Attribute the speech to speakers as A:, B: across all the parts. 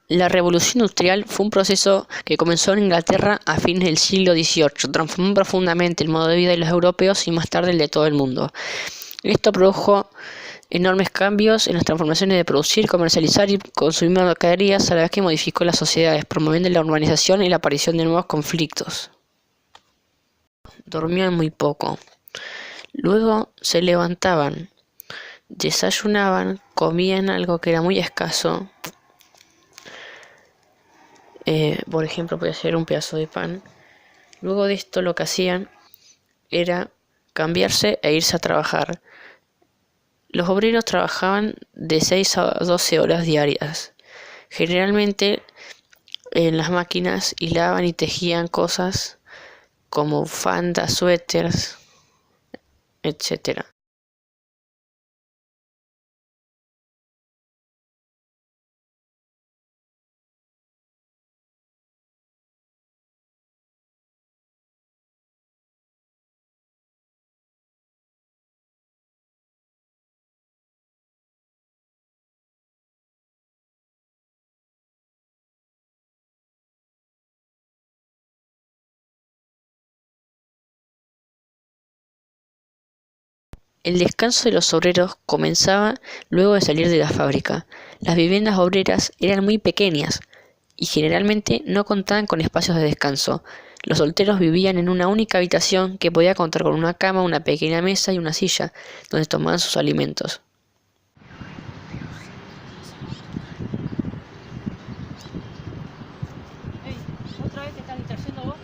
A: La Revolución Industrial fue un proceso que comenzó en Inglaterra a fines del siglo XVIII, transformó profundamente el modo de vida de los europeos y más tarde el de todo el mundo. Esto produjo enormes cambios en las transformaciones de producir, comercializar y consumir mercaderías, a la vez que modificó las sociedades, promoviendo la urbanización y la aparición de nuevos conflictos. Dormían muy poco. Luego se levantaban, desayunaban, comían algo que era muy escaso. Por ejemplo, podía ser un pedazo de pan. Luego de esto lo que hacían era cambiarse e irse a trabajar. Los obreros trabajaban de 6 a 12 horas diarias. Generalmente en las máquinas hilaban y tejían cosas como bufandas, suéteres, etc. El descanso de los obreros comenzaba luego de salir de la fábrica. Las viviendas obreras eran muy pequeñas y generalmente no contaban con espacios de descanso. Los solteros vivían en una única habitación que podía contar con una cama, una pequeña mesa y una silla, donde tomaban sus alimentos.
B: Ey, otra vez te estás distrayendo vos,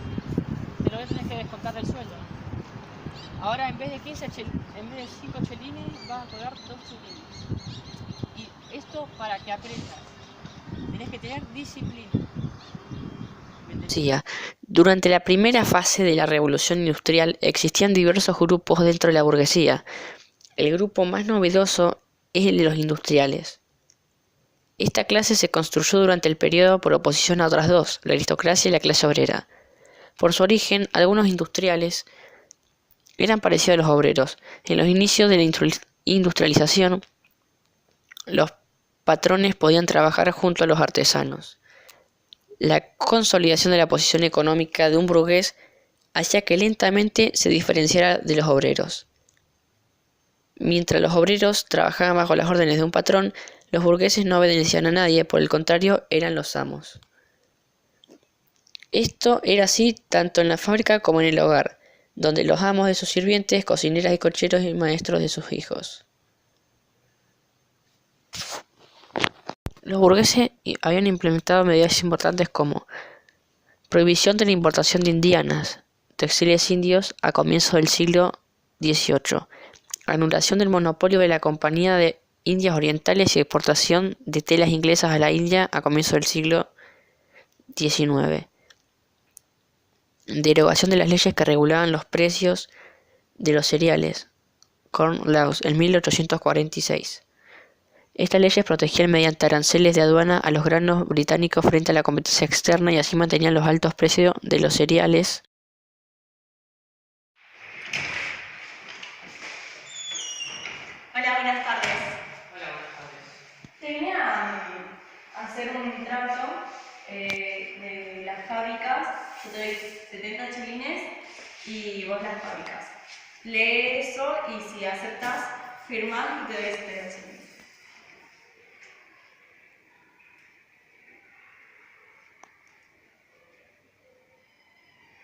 B: te lo voy a tener que descontar del sueldo. Ahora en vez de 5 chelines vas a cobrar 2 chelines. Y esto para que aprendas. Tenés que tener disciplina.
A: Durante la primera fase de la Revolución Industrial existían diversos grupos dentro de la burguesía. El grupo más novedoso es el de los industriales. Esta clase se construyó durante el periodo por oposición a otras dos, la aristocracia y la clase obrera. Por su origen, algunos industriales eran parecidos a los obreros. En los inicios de la industrialización, los patrones podían trabajar junto a los artesanos. La consolidación de la posición económica de un burgués hacía que lentamente se diferenciara de los obreros. Mientras los obreros trabajaban bajo las órdenes de un patrón, los burgueses no obedecían a nadie, por el contrario, eran los amos. Esto era así tanto en la fábrica como en el hogar, donde los amos de sus sirvientes, cocineras y cocheros y maestros de sus hijos. Los burgueses habían implementado medidas importantes como prohibición de la importación de indianas, textiles indios a comienzos del siglo XVIII, anulación del monopolio de la Compañía de Indias Orientales y exportación de telas inglesas a la India a comienzos del siglo XIX, derogación de las leyes que regulaban los precios de los cereales, Corn Laws, en 1846. Estas leyes protegían mediante aranceles de aduana a los granos británicos frente a la competencia externa y así mantenían los altos precios de los cereales.
C: Hola, buenas tardes.
B: Hola, buenas tardes.
C: Te vine a hacer un trato de las fábricas. Yo te doy 70 chelines y vos las fábricas. Lee eso y si aceptas, firmás y te doy 70 chelines.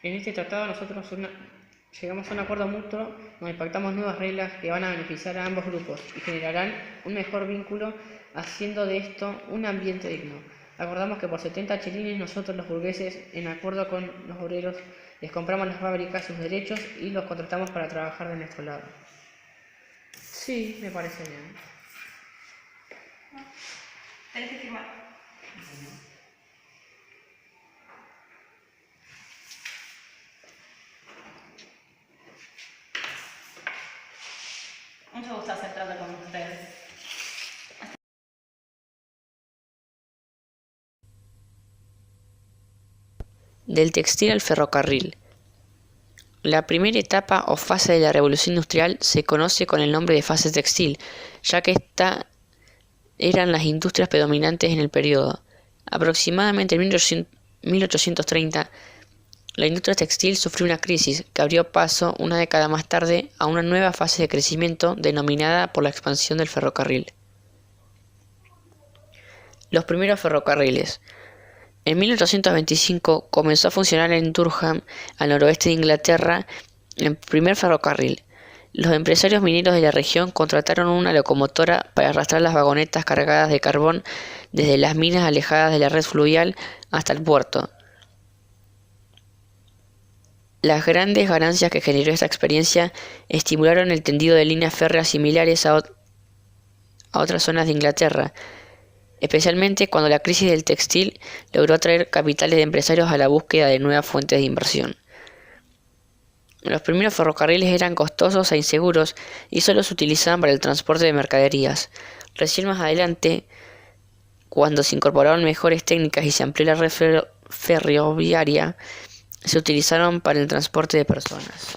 B: En este tratado nosotros llegamos a un acuerdo mutuo donde pactamos nuevas reglas que van a beneficiar a ambos grupos y generarán un mejor vínculo, haciendo de esto un ambiente digno. Acordamos que por 70 chelines nosotros los burgueses, en acuerdo con los obreros, les compramos las fábricas sus derechos y los contratamos para trabajar de nuestro lado. Sí, me parece bien.
C: Tenés que firmar. Mucho gusto hacer trato con ustedes.
A: Del textil al ferrocarril. La primera etapa o fase de la revolución industrial se conoce con el nombre de fase textil, ya que esta eran las industrias predominantes en el periodo. Aproximadamente en 1830, la industria textil sufrió una crisis que abrió paso una década más tarde a una nueva fase de crecimiento denominada por la expansión del ferrocarril. Los primeros ferrocarriles. En 1825 comenzó a funcionar en Durham, al noroeste de Inglaterra, el primer ferrocarril. Los empresarios mineros de la región contrataron una locomotora para arrastrar las vagonetas cargadas de carbón desde las minas alejadas de la red fluvial hasta el puerto. Las grandes ganancias que generó esta experiencia estimularon el tendido de líneas férreas similares a otras zonas de Inglaterra, especialmente cuando la crisis del textil logró atraer capitales de empresarios a la búsqueda de nuevas fuentes de inversión. Los primeros ferrocarriles eran costosos e inseguros y solo se utilizaban para el transporte de mercaderías. Recién más adelante, cuando se incorporaron mejores técnicas y se amplió la red ferroviaria, se utilizaron para el transporte de personas.